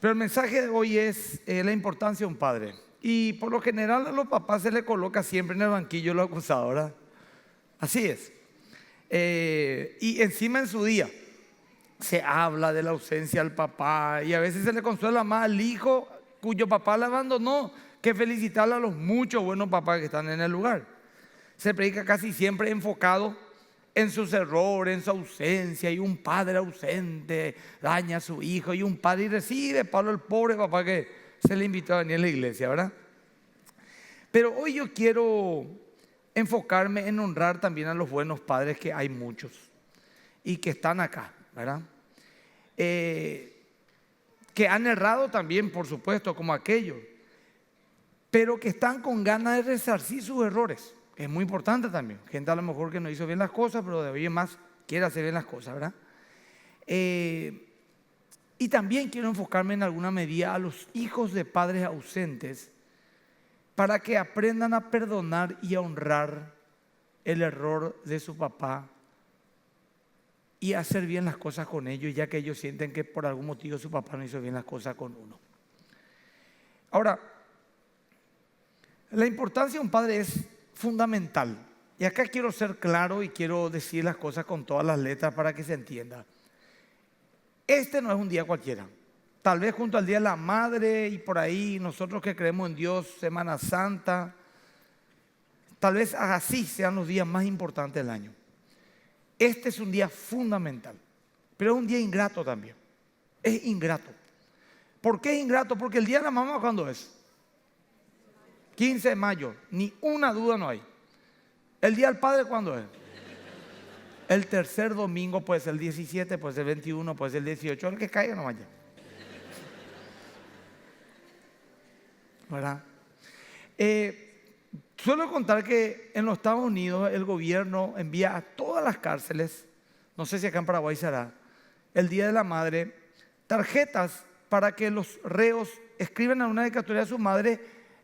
Pero el mensaje de hoy es la importancia de un padre. Y por lo general a los papás se les coloca siempre en el banquillo los acusados, ¿verdad? Así es. Y encima en su día se habla de la ausencia del papá y a veces se le consuela más al hijo cuyo papá le abandonó que felicitarle a los muchos buenos papás que están en el lugar. Se predica casi siempre enfocado en sus errores, en su ausencia, y un padre ausente daña a su hijo, y un padre y recibe Pablo el pobre papá que se le invitó a venir a la iglesia, ¿verdad? Pero hoy yo quiero enfocarme en honrar también a los buenos padres, que hay muchos y que están acá, ¿verdad? Que han errado también, por supuesto, como aquellos, pero que están con ganas de resarcir sus errores. Es muy importante también. Gente a lo mejor que no hizo bien las cosas, pero de hoy en más quiere hacer bien las cosas, ¿verdad? Y también quiero enfocarme en alguna medida a los hijos de padres ausentes, para que aprendan a perdonar y a honrar el error de su papá y a hacer bien las cosas con ellos, ya que ellos sienten que por algún motivo su papá no hizo bien las cosas con uno. Ahora, la importancia de un padre es fundamental. Y acá quiero ser claro y quiero decir las cosas con todas las letras para que se entienda. Este no es un día cualquiera. Tal vez junto al Día de la Madre y por ahí nosotros que creemos en Dios, Semana Santa, tal vez así sean los días más importantes del año. Este es un día fundamental, pero es un día ingrato también. Es ingrato. ¿Por qué es ingrato? Porque el Día de la Mamá, ¿cuándo es? 15 de mayo, ni una duda no hay. ¿El Día del Padre cuándo es? El tercer domingo, puede ser el 17, puede ser el 21, puede ser el 18, el que caiga no vaya. ¿Verdad? Suelo contar que en los Estados Unidos el gobierno envía a todas las cárceles, no sé si acá en Paraguay se hará, el Día de la Madre, tarjetas para que los reos escriban una dedicatoria a su madre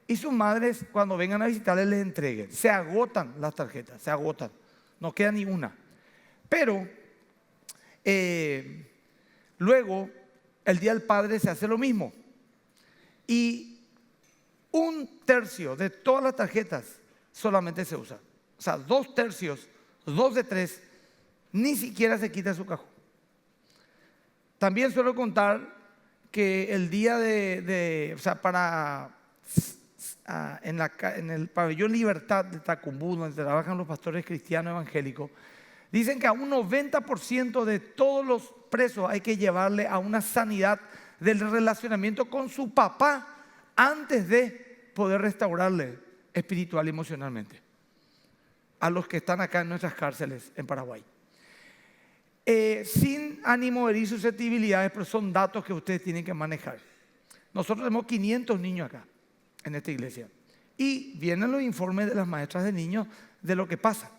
y sus madres cuando vengan a visitarles les entreguen. Se agotan las tarjetas, se agotan, no queda ni una. Pero luego el Día del Padre se hace lo mismo y 1/3 de todas las tarjetas solamente se usa. O sea, 2/3, 2 de 3, ni siquiera se quita su cajón. También suelo contar que el día o sea, en el pabellón Libertad de Tacumbú, donde trabajan los pastores cristianos evangélicos, dicen que a un 90% de todos los presos hay que llevarle a una sanidad del relacionamiento con su papá antes de poder restaurarle espiritual y emocionalmente a los que están acá en nuestras cárceles en Paraguay. Sin ánimo de herir susceptibilidades, pero son datos que ustedes tienen que manejar. Nosotros tenemos 500 niños acá en esta iglesia y vienen los informes de las maestras de niños de lo que pasa.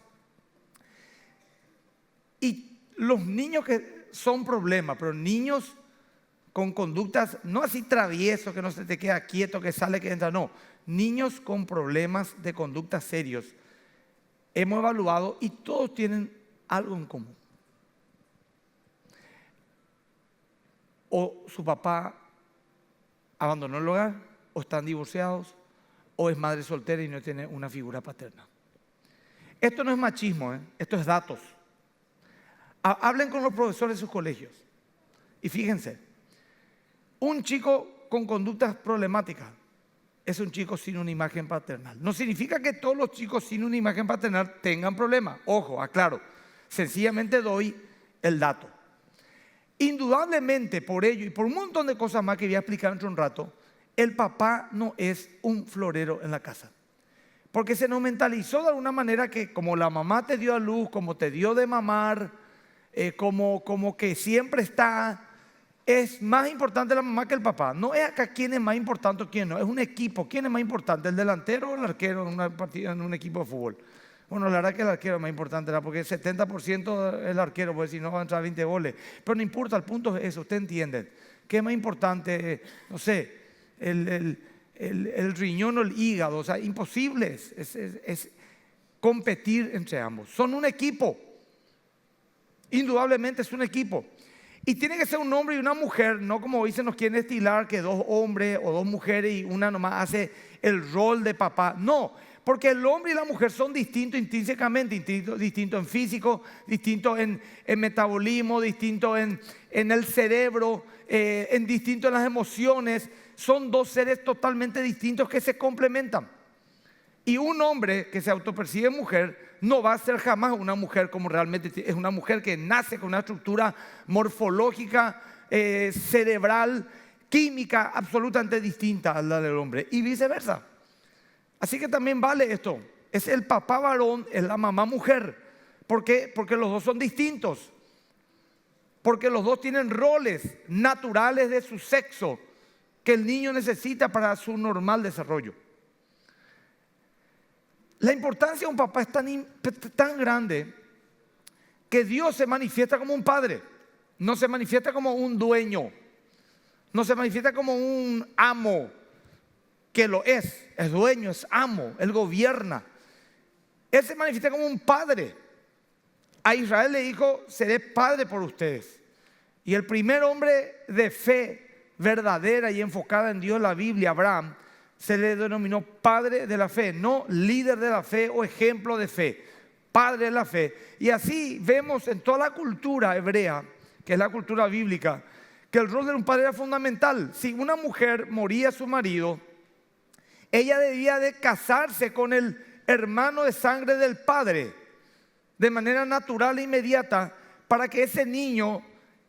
Y los niños que son problemas, pero niños con conductas, no así traviesos, que no se te queda quieto, que sale, que entra, no. Niños con problemas de conducta serios. Hemos evaluado y todos tienen algo en común. O su papá abandonó el hogar, o están divorciados, o es madre soltera y no tiene una figura paterna. Esto no es machismo, esto es datos. Hablen con los profesores de sus colegios y fíjense, un chico con conductas problemáticas es un chico sin una imagen paternal. No significa que todos los chicos sin una imagen paternal tengan problemas. Ojo, aclaro, sencillamente doy el dato. Indudablemente por ello y por un montón de cosas más que voy a explicar dentro de un rato, el papá no es un florero en la casa. Porque se nos mentalizó de alguna manera que como la mamá te dio a luz, como te dio de mamar, como que siempre está, es más importante la mamá que el papá. No es acá quién es más importante o quién no, es un equipo. ¿Quién es más importante, el delantero o el arquero en un equipo de fútbol? Bueno, la verdad que el arquero es más importante, ¿verdad? Porque el 70% es el arquero, porque si no va a entrar 20 goles. Pero no importa, el punto es eso, usted entiende. ¿Qué es más importante? No sé, el riñón o el hígado. O sea, imposible es competir entre ambos. Son un equipo. Indudablemente es un equipo. Y tiene que ser un hombre y una mujer, no como hoy se nos quiere estilar que dos hombres o dos mujeres y una nomás hace el rol de papá. No, porque el hombre y la mujer son distintos intrínsecamente, distintos en físico, distintos en metabolismo, distintos en el cerebro, distintos en las emociones. Son dos seres totalmente distintos que se complementan. Y un hombre que se autopercibe mujer no va a ser jamás una mujer como realmente es una mujer que nace con una estructura morfológica, cerebral, química absolutamente distinta a la del hombre y viceversa. Así que también vale esto. Es el papá varón, es la mamá mujer. ¿Por qué? Porque los dos son distintos. Porque los dos tienen roles naturales de su sexo que el niño necesita para su normal desarrollo. La importancia de un papá es tan grande que Dios se manifiesta como un padre. No se manifiesta como un dueño. No se manifiesta como un amo, que lo es dueño, es amo, él gobierna. Él se manifiesta como un padre. A Israel le dijo: seré padre por ustedes. Y el primer hombre de fe verdadera y enfocada en Dios, la Biblia, Abraham, se le denominó padre de la fe, no líder de la fe o ejemplo de fe, padre de la fe. Y así vemos en toda la cultura hebrea, que es la cultura bíblica, que el rol de un padre era fundamental. Si una mujer moría su marido, ella debía de casarse con el hermano de sangre del padre de manera natural e inmediata, para que ese niño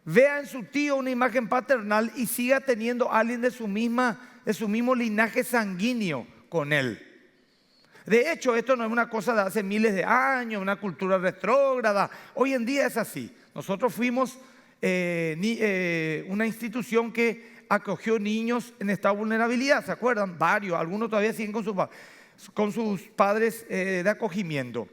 vea en su tío una imagen paternal y siga teniendo a alguien de su mismo linaje sanguíneo con él. De hecho, esto no es una cosa de hace miles de años, una cultura retrógrada. Hoy en día es así.Nosotros fuimos una institución que acogió niños en esta vulnerabilidad, ¿se acuerdan? Varios, algunos todavía siguen con sus padres de acogimiento.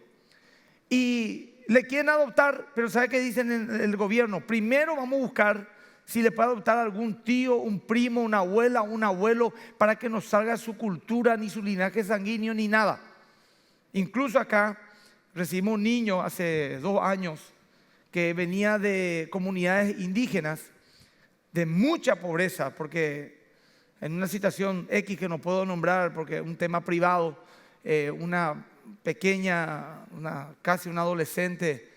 Y le quieren adoptar, pero ¿sabe qué dicen en el gobierno? Primero vamos a buscar si le puede adoptar algún tío, un primo, una abuela, un abuelo, para que no salga su cultura, ni su linaje sanguíneo, ni nada. Incluso acá recibimos un niño hace 2 años que venía de comunidades indígenas de mucha pobreza, porque en una situación X que no puedo nombrar porque es un tema privado, una pequeña, casi una adolescente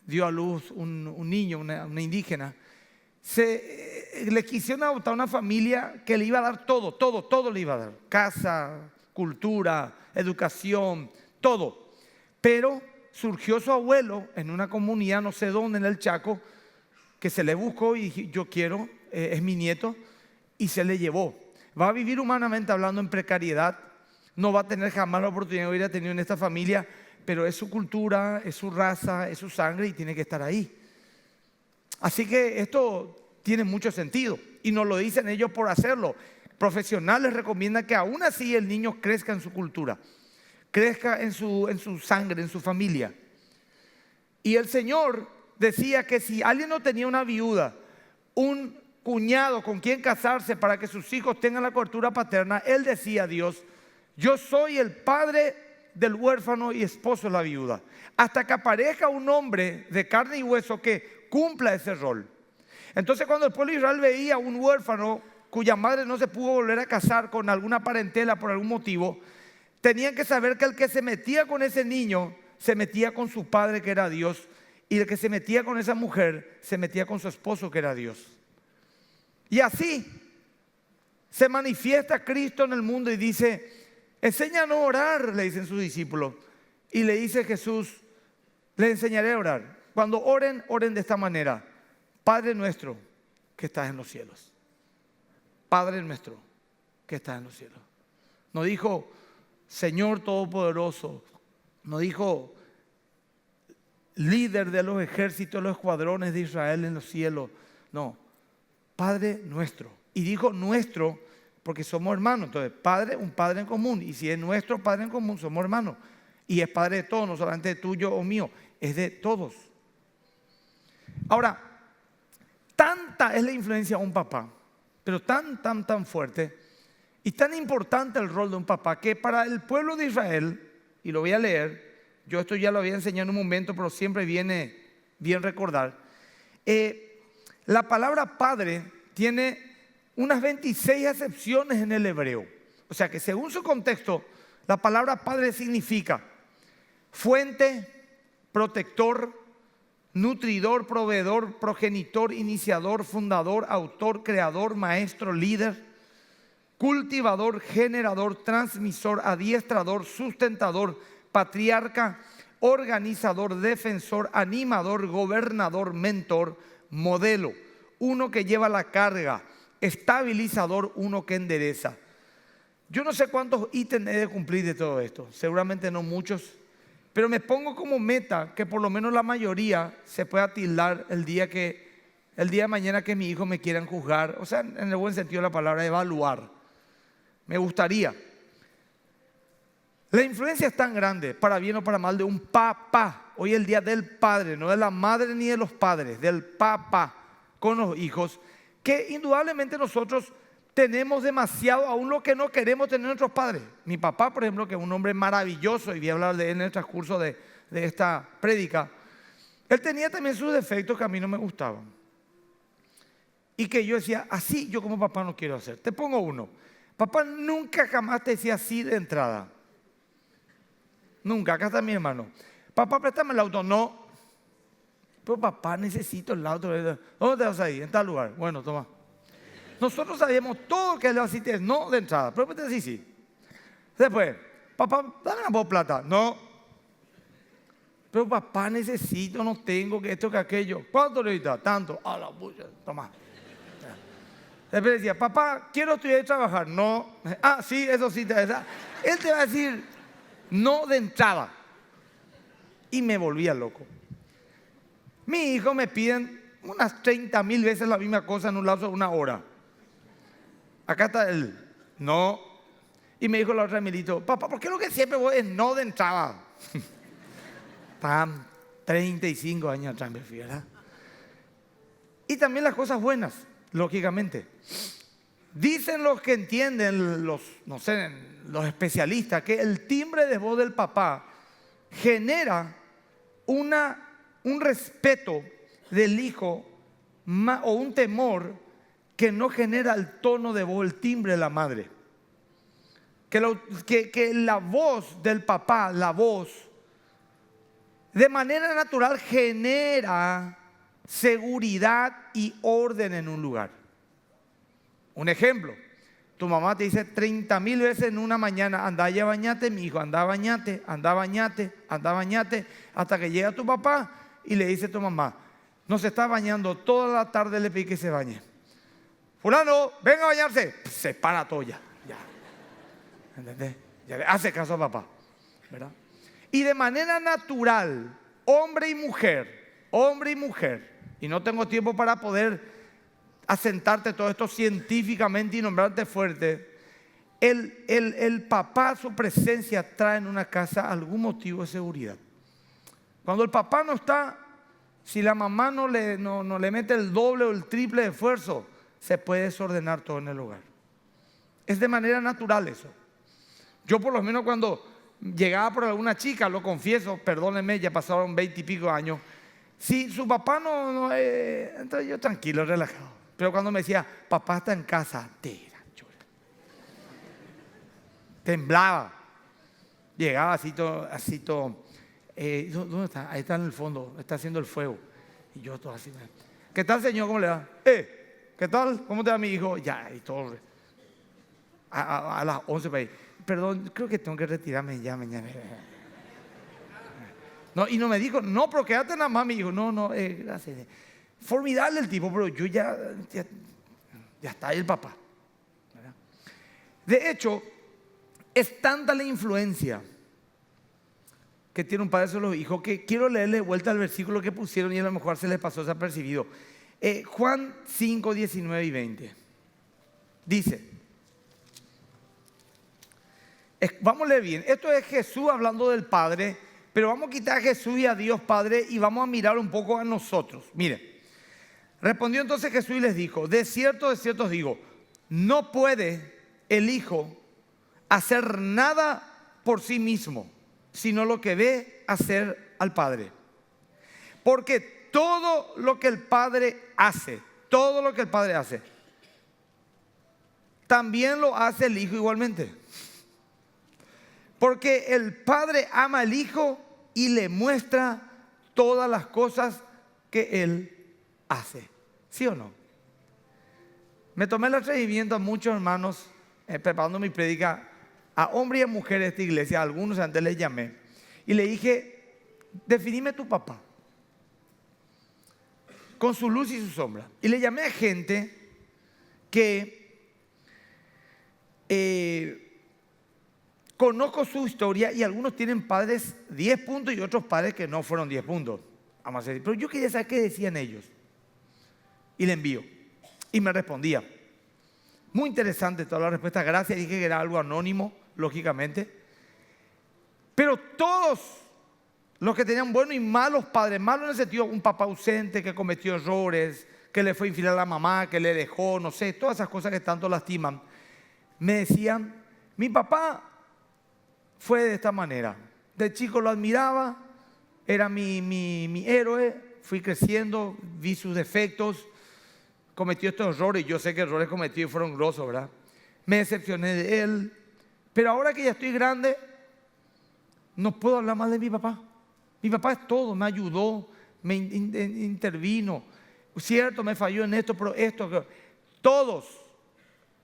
dio a luz un niño, una indígena. Le quisieron adoptar una familia que le iba a dar todo le iba a dar: casa, cultura, educación, todo. Pero surgió su abuelo en una comunidad no sé dónde en el Chaco, que se le buscó y dije: yo quiero, es mi nieto, y se le llevó. Va a vivir humanamente hablando en precariedad, no va a tener jamás la oportunidad de hubiera tenido en esta familia, pero es su cultura, es su raza, es su sangre y tiene que estar ahí. Así que esto tiene mucho sentido y nos lo dicen ellos por hacerlo. Profesionales recomiendan que aún así el niño crezca en su cultura, crezca en su sangre, en su familia. Y el Señor decía que si alguien no tenía una viuda, un cuñado con quien casarse para que sus hijos tengan la cobertura paterna, Él decía a Dios: yo soy el padre del huérfano y esposo de la viuda, hasta que aparezca un hombre de carne y hueso que cumpla ese rol. Entonces, cuando el pueblo de Israel veía un huérfano cuya madre no se pudo volver a casar con alguna parentela por algún motivo, tenían que saber que el que se metía con ese niño se metía con su padre, que era Dios, y el que se metía con esa mujer se metía con su esposo, que era Dios. Y así se manifiesta Cristo en el mundo y dice: enséñanos a orar, le dicen sus discípulos. Y le dice Jesús: les enseñaré a orar. Cuando oren, oren de esta manera: Padre nuestro que estás en los cielos. Padre nuestro que estás en los cielos. No dijo Señor Todopoderoso, no dijo líder de los ejércitos, los escuadrones de Israel en los cielos. No, Padre nuestro. Y dijo nuestro porque somos hermanos. Entonces, Padre, un Padre en común. Y si es nuestro Padre en común, somos hermanos. Y es Padre de todos, no solamente tuyo o mío, es de todos. Ahora, tanta es la influencia de un papá, pero tan fuerte y tan importante el rol de un papá, que para el pueblo de Israel, y lo voy a leer, yo esto ya lo había enseñado en un momento, pero siempre viene bien recordar, La palabra padre tiene unas 26 acepciones en el hebreo. O sea que según su contexto, la palabra padre significa fuente, protector, nutridor, proveedor, progenitor, iniciador, fundador, autor, creador, maestro, líder, cultivador, generador, transmisor, adiestrador, sustentador, patriarca, organizador, defensor, animador, gobernador, mentor, modelo, uno que lleva la carga, estabilizador, uno que endereza. Yo no sé cuántos ítems he de cumplir de todo esto, seguramente no muchos, pero me pongo como meta que por lo menos la mayoría se pueda tildar el día de mañana que mi hijo me quieran juzgar, o sea, en el buen sentido de la palabra, evaluar. Me gustaría. La influencia es tan grande, para bien o para mal, de un papá. Hoy es el día del padre, no de la madre ni de los padres, del papá con los hijos, que indudablemente nosotros tenemos demasiado, aún lo que no queremos tener nuestros padres. Mi papá, por ejemplo, que es un hombre maravilloso, y voy a hablar de él en el transcurso de esta prédica, él tenía también sus defectos que a mí no me gustaban. Y que yo decía, así yo como papá no quiero hacer. Te pongo uno. Papá nunca jamás te decía así de entrada. Nunca, acá está mi hermano. Papá, préstame el auto. No. Pero papá, necesito el auto. ¿Dónde te vas a ir? En tal lugar. Bueno, toma. Nosotros sabíamos todo que le hacía no de entrada. Pero pues sí, sí. Después, papá, dame una poca plata. No. Pero papá, necesito, no tengo, que esto, que aquello. ¿Cuánto necesitas? Tanto. A la bulla, toma. Después decía, papá, quiero estudiar y trabajar. No. Ah, sí, eso sí. Él te va a decir no de entrada. Y me volvía loco. Mis hijos me piden unas 30,000 veces la misma cosa en un lapso de una hora. Acá está él. No. Y me dijo la otra Emilito, papá, ¿por qué lo que siempre voy es no de entrada? Pam, 35 años atrás me fui, ¿verdad? Y también las cosas buenas, lógicamente. Dicen los que entienden, los especialistas, que el timbre de voz del papá genera un respeto del hijo o un temor que no genera el tono de voz, el timbre de la madre. Que la voz del papá, la voz, de manera natural genera seguridad y orden en un lugar. Un ejemplo, tu mamá te dice 30,000 veces en una mañana, anda ya bañate, mi hijo, anda bañate, anda bañate, anda bañate, hasta que llega tu papá y le dice a tu mamá, no se está bañando, toda la tarde le pedí que se bañe. Fulano, venga a bañarse, se para todo ya. ¿Entendés? Ya le hace caso a papá, ¿verdad? Y de manera natural, hombre y mujer, y no tengo tiempo para poder asentarte todo esto científicamente y nombrarte fuerte, el papá, su presencia trae en una casa algún motivo de seguridad. Cuando el papá no está, si la mamá no le mete el doble o el triple de esfuerzo, se puede desordenar todo en el hogar. Es de manera natural eso. Yo por lo menos cuando llegaba por alguna chica, lo confieso, perdónenme, ya pasaron 20 y pico años, si su papá entonces yo tranquilo, relajado. Pero cuando me decía, papá está en casa, temblaba. Llegaba así todo. ¿Dónde está? Ahí está en el fondo, está haciendo el fuego. Y yo todo así. ¿Qué tal, señor? ¿Cómo le va? ¿Qué tal? ¿Cómo te va mi hijo? Ya, y todo. A las 11 para ir. Perdón, creo que tengo que retirarme ya mañana. No, y no me dijo, no, pero quédate nada más, me dijo, no, gracias. Formidable el tipo, pero yo ya está ahí el papá. ¿Verdad? De hecho, es tanta la influencia que tiene un padre sobre los hijos que quiero leerle vuelta al versículo que pusieron y a lo mejor se les pasó desapercibido. Juan 5, 19 y 20. Dice, vamos a leer bien, esto es Jesús hablando del Padre, pero vamos a quitar a Jesús y a Dios Padre y vamos a mirar un poco a nosotros. Miren, respondió entonces Jesús y les dijo, de cierto os digo, no puede el Hijo hacer nada por sí mismo, sino lo que ve hacer al Padre. Porque todo lo que el Padre hace, todo lo que el Padre hace, también lo hace el Hijo igualmente. Porque el Padre ama al Hijo y le muestra todas las cosas que Él hace. ¿Sí o no? Me tomé el atrevimiento a muchos hermanos, preparando mi prédica, a hombres y a mujeres de esta iglesia, a algunos antes les llamé, y le dije, definime tu papá, con su luz y su sombra. Y le llamé a gente que conozco su historia, y algunos tienen padres 10 puntos y otros padres que no fueron 10 puntos. Vamos a decir, pero yo quería saber qué decían ellos. Y le envío. Y me respondía. Muy interesante toda la respuesta. Gracias, dije que era algo anónimo, lógicamente. Pero todos los que tenían buenos y malos padres, malos en el sentido, un papá ausente que cometió errores, que le fue infiel a la mamá, que le dejó, no sé, todas esas cosas que tanto lastiman, me decían, mi papá fue de esta manera. De chico lo admiraba, era mi héroe, fui creciendo, vi sus defectos, cometió estos errores, yo sé que errores cometidos fueron grosos, ¿verdad? Me decepcioné de él, pero ahora que ya estoy grande, no puedo hablar mal de mi papá. Mi papá es todo, me ayudó, me intervino, cierto, me falló en esto, pero esto, todos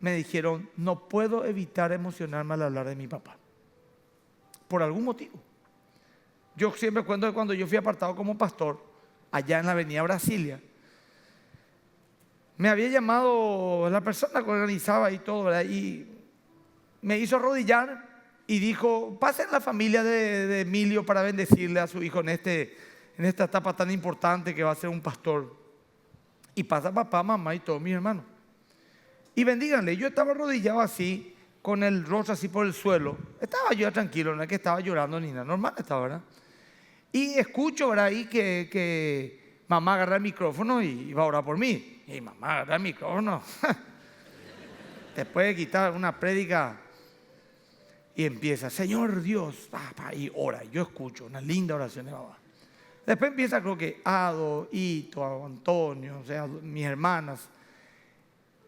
me dijeron, no puedo evitar emocionarme al hablar de mi papá, por algún motivo. Yo siempre cuento que cuando yo fui apartado como pastor, allá en la avenida Brasilia, me había llamado la persona que organizaba y todo, ¿verdad? Y me hizo arrodillar y dijo, pasen la familia de Emilio para bendecirle a su hijo en esta etapa tan importante que va a ser un pastor. Y pasa papá, mamá y todos mis hermanos. Y bendíganle. Yo estaba arrodillado así, con el rostro así por el suelo. Estaba yo tranquilo, no es que estaba llorando ni nada, normal estaba, ¿verdad? Y escucho, ¿verdad? Ahí que mamá agarra el micrófono y va a orar por mí. Y mamá agarra el micrófono. Después de quitar una prédica y empieza, Señor Dios, y ora. Yo escucho una linda oración de mamá. Después empieza, creo que Ado, Ito, Antonio, o sea, mis hermanas.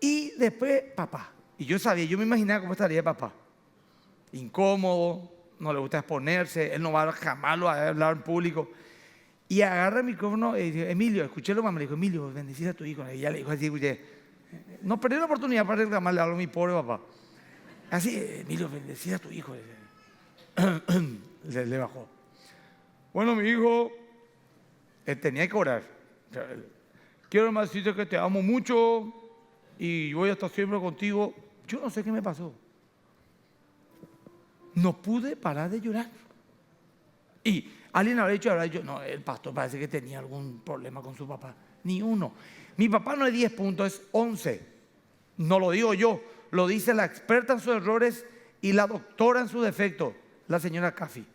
Y después papá. Y yo sabía, yo me imaginaba cómo estaría papá. Incómodo, no le gusta exponerse, él no va jamás a hablar en público. Y agarra el micrófono y dice, Emilio, escuché lo mamá, le dijo, Emilio, bendecir a tu hijo. Y ella le dijo así, no perdí la oportunidad para reclamarle algo a mi pobre papá. Así, Emilio, bendecir a tu hijo. Le bajó. Bueno, mi hijo, él tenía que orar. Quiero nomás decirte que te amo mucho y voy a estar siempre contigo. Yo no sé qué me pasó. No pude parar de llorar. Y alguien habrá dicho, no, el pastor parece que tenía algún problema con su papá. Ni uno. Mi papá no es 10 puntos, es 11. No lo digo yo, lo dice la experta en sus errores y la doctora en sus defectos, la señora Caffi.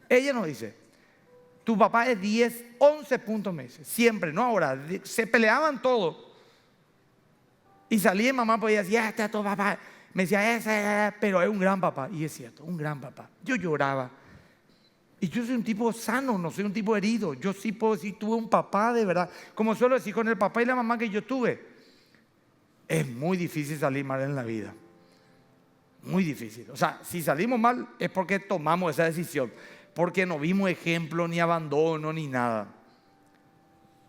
Ella nos dice, tu papá es 10, 11 puntos, me dice. Siempre, no ahora. Se peleaban todos. Y salía mamá, pues decía, este es tu papá. Me decía, ese, pero es un gran papá. Y es cierto, un gran papá. Yo lloraba. Y yo soy un tipo sano, no soy un tipo herido. Yo sí puedo decir, tuve un papá de verdad. Como suelo decir, con el papá y la mamá que yo tuve. Es muy difícil salir mal en la vida. Muy difícil. O sea, si salimos mal es porque tomamos esa decisión. Porque no vimos ejemplo, ni abandono, ni nada.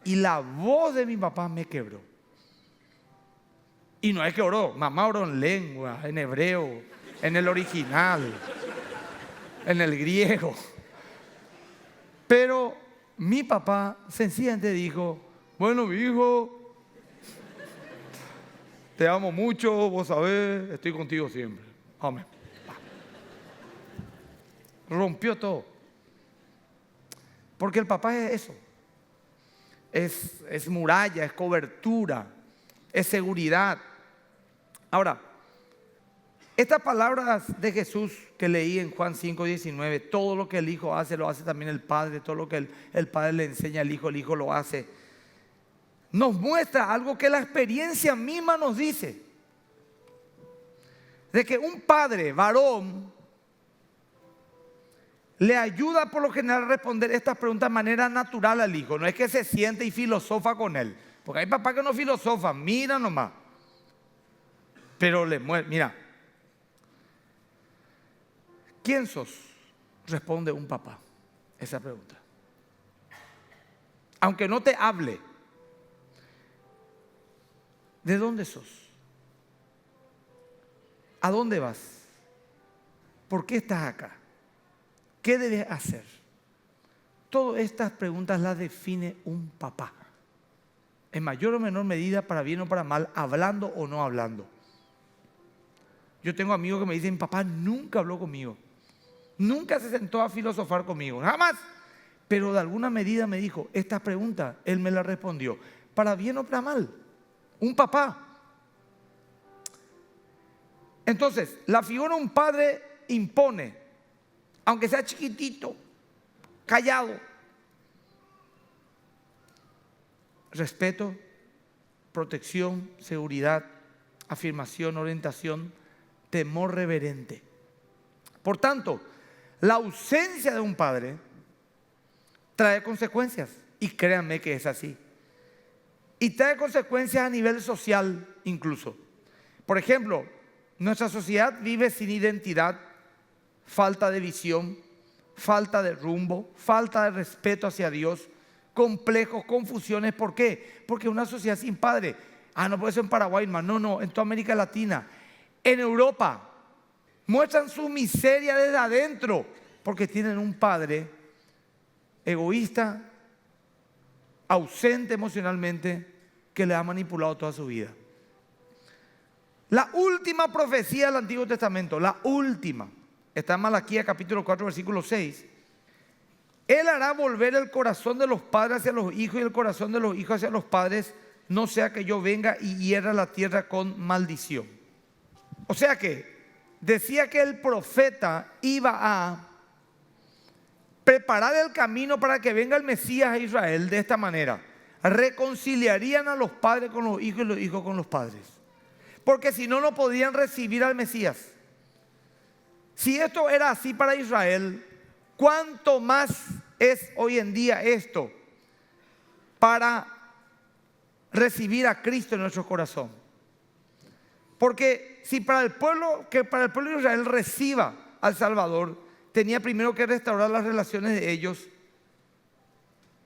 Y la voz de mi papá me quebró. Y no es que oró, mamá oró en lengua, en hebreo, en el original, en el griego. Pero mi papá sencillamente dijo, bueno, mi hijo, te amo mucho, vos sabés, estoy contigo siempre. Amén. Rompió todo. Porque el papá es eso. Es muralla, es cobertura, es seguridad. Ahora, estas palabras de Jesús que leí en Juan 5:19, todo lo que el Hijo hace, lo hace también el Padre, todo lo que el Padre le enseña al Hijo, el Hijo lo hace. Nos muestra algo que la experiencia misma nos dice. De que un padre, varón, le ayuda por lo general a responder estas preguntas de manera natural al hijo. No es que se siente y filosofa con él. Porque hay papás que no filosofan, mira nomás. Pero le muere, mira. ¿Quién sos? Responde un papá esa pregunta. Aunque no te hable, ¿de dónde sos? ¿A dónde vas? ¿Por qué estás acá? ¿Qué debes hacer? Todas estas preguntas las define un papá. En mayor o menor medida, para bien o para mal, hablando o no hablando. Yo tengo amigos que me dicen, papá nunca habló conmigo. Nunca se sentó a filosofar conmigo, jamás. Pero de alguna medida me dijo, estas preguntas, él me las respondió. Para bien o para mal. Un papá. Entonces, la figura de un padre impone, aunque sea chiquitito, callado. Respeto, protección, seguridad, afirmación, orientación, temor reverente. Por tanto, la ausencia de un padre trae consecuencias. Y créanme que es así. Y trae consecuencias a nivel social incluso. Por ejemplo, nuestra sociedad vive sin identidad, falta de visión, falta de rumbo, falta de respeto hacia Dios, complejos, confusiones. ¿Por qué? Porque una sociedad sin padre. No puede ser en Paraguay, hermano. No, en toda América Latina. En Europa muestran su miseria desde adentro porque tienen un padre egoísta, ausente emocionalmente, que le ha manipulado toda su vida. La última profecía del Antiguo Testamento, la última, está en Malaquías capítulo 4 versículo 6. Él hará volver el corazón de los padres hacia los hijos y el corazón de los hijos hacia los padres, no sea que yo venga y hiera la tierra con maldición. O sea que decía que el profeta iba a preparar el camino para que venga el Mesías a Israel de esta manera. Reconciliarían a los padres con los hijos y los hijos con los padres. Porque si no, no podían recibir al Mesías. Si esto era así para Israel, ¿cuánto más es hoy en día esto para recibir a Cristo en nuestro corazón? Porque si para el pueblo de Israel reciba al Salvador, tenía primero que restaurar las relaciones de ellos.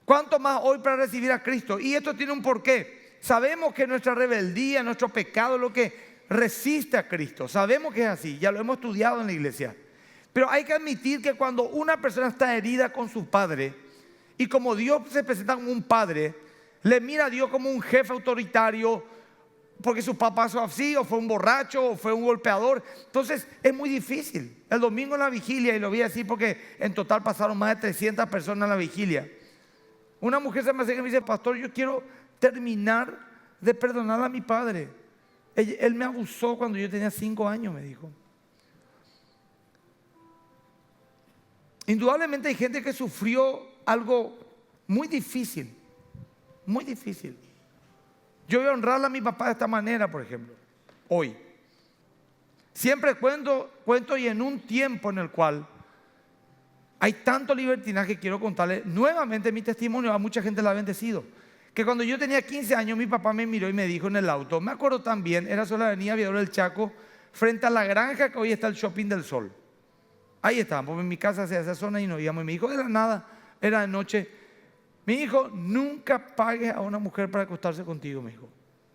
¿Cuánto más hoy para recibir a Cristo? Y esto tiene un porqué. Sabemos que nuestra rebeldía, nuestro pecado es lo que resiste a Cristo. Sabemos que es así, ya lo hemos estudiado en la iglesia. Pero hay que admitir que cuando una persona está herida con su padre, y como Dios se presenta como un padre, le mira a Dios como un jefe autoritario, porque su papá fue así, o fue un borracho, o fue un golpeador. Entonces es muy difícil. El domingo en la vigilia, y lo voy a decir porque en total pasaron más de 300 personas en la vigilia, una mujer se me acerca y me dice, pastor, yo quiero terminar de perdonar a mi padre. Él me abusó cuando yo tenía 5 años, me dijo. Indudablemente hay gente que sufrió algo muy difícil, muy difícil. Yo voy a honrarle a mi papá de esta manera, por ejemplo, hoy. Siempre cuento y en un tiempo en el cual hay tanto libertinaje, quiero contarle nuevamente mi testimonio, a mucha gente la ha bendecido. Que cuando yo tenía 15 años, mi papá me miró y me dijo en el auto, me acuerdo también, era sobre la avenida Aviador del Chaco, frente a la granja que hoy está el Shopping del Sol. Ahí estábamos, en mi casa hacia esa zona y nos íbamos. Y me dijo, de la nada, era de noche. Mi hijo, nunca pagues a una mujer para acostarse contigo, me dijo.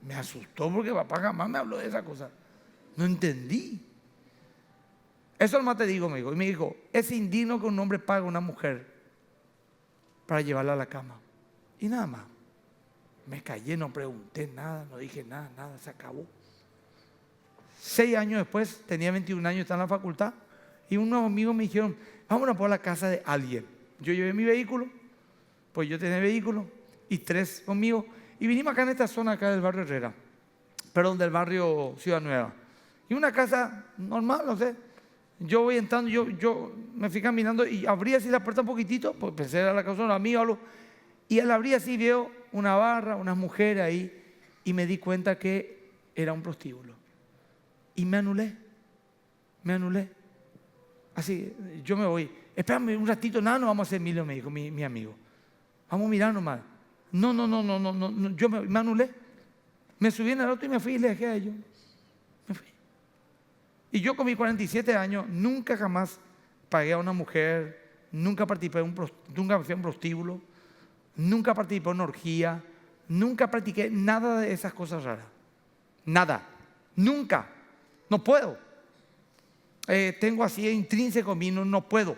Me asustó porque papá jamás me habló de esa cosa. No entendí. Eso nomás te digo, me dijo. Y me dijo, es indigno que un hombre pague a una mujer para llevarla a la cama. Y nada más. Me callé, no pregunté nada, no dije nada, se acabó. 6 años después, tenía 21 años, estaba en la facultad. Y unos amigos me dijeron, vámonos por la casa de alguien. Yo llevé mi vehículo, pues yo tenía vehículo, y 3 conmigo. Y vinimos acá en esta zona acá del barrio Herrera, perdón, del barrio Ciudad Nueva. Y una casa normal, no sé. Yo voy entrando, yo me fui caminando y abrí así la puerta un poquitito, pues pensé era la casa de un amigo. Y al abrir así veo una barra, unas mujeres ahí, y me di cuenta que era un prostíbulo. Y me anulé. Así, yo me voy. Espérame un ratito, nada, no vamos a hacer Emilio, me dijo mi amigo. Vamos a mirar nomás. No. Yo me anulé. Me subí en el auto y me fui y le dejé a ellos. Me fui. Y yo con mis 47 años nunca jamás pagué a una mujer, nunca nunca fui a un prostíbulo, nunca participé en una orgía, nunca practiqué nada de esas cosas raras. Nada. Nunca. No puedo. Tengo así intrínseco en mí, no puedo.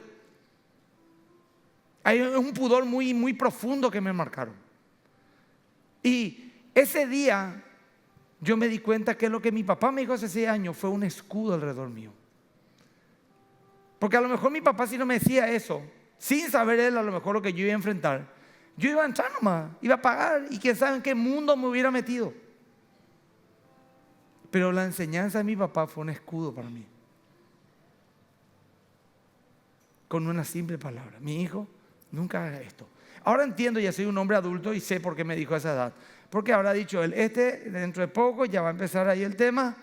Hay un pudor muy, muy profundo que me marcaron. Y ese día yo me di cuenta que lo que mi papá me dijo hace 6 años fue un escudo alrededor mío. Porque a lo mejor mi papá, si no me decía eso, sin saber él a lo mejor lo que yo iba a enfrentar, yo iba a entrar nomás, iba a pagar y quién sabe en qué mundo me hubiera metido. Pero la enseñanza de mi papá fue un escudo para mí. Con una simple palabra: mi hijo, nunca haga esto. Ahora entiendo, ya soy un hombre adulto y sé por qué me dijo a esa edad. Porque habrá dicho él, dentro de poco ya va a empezar ahí el tema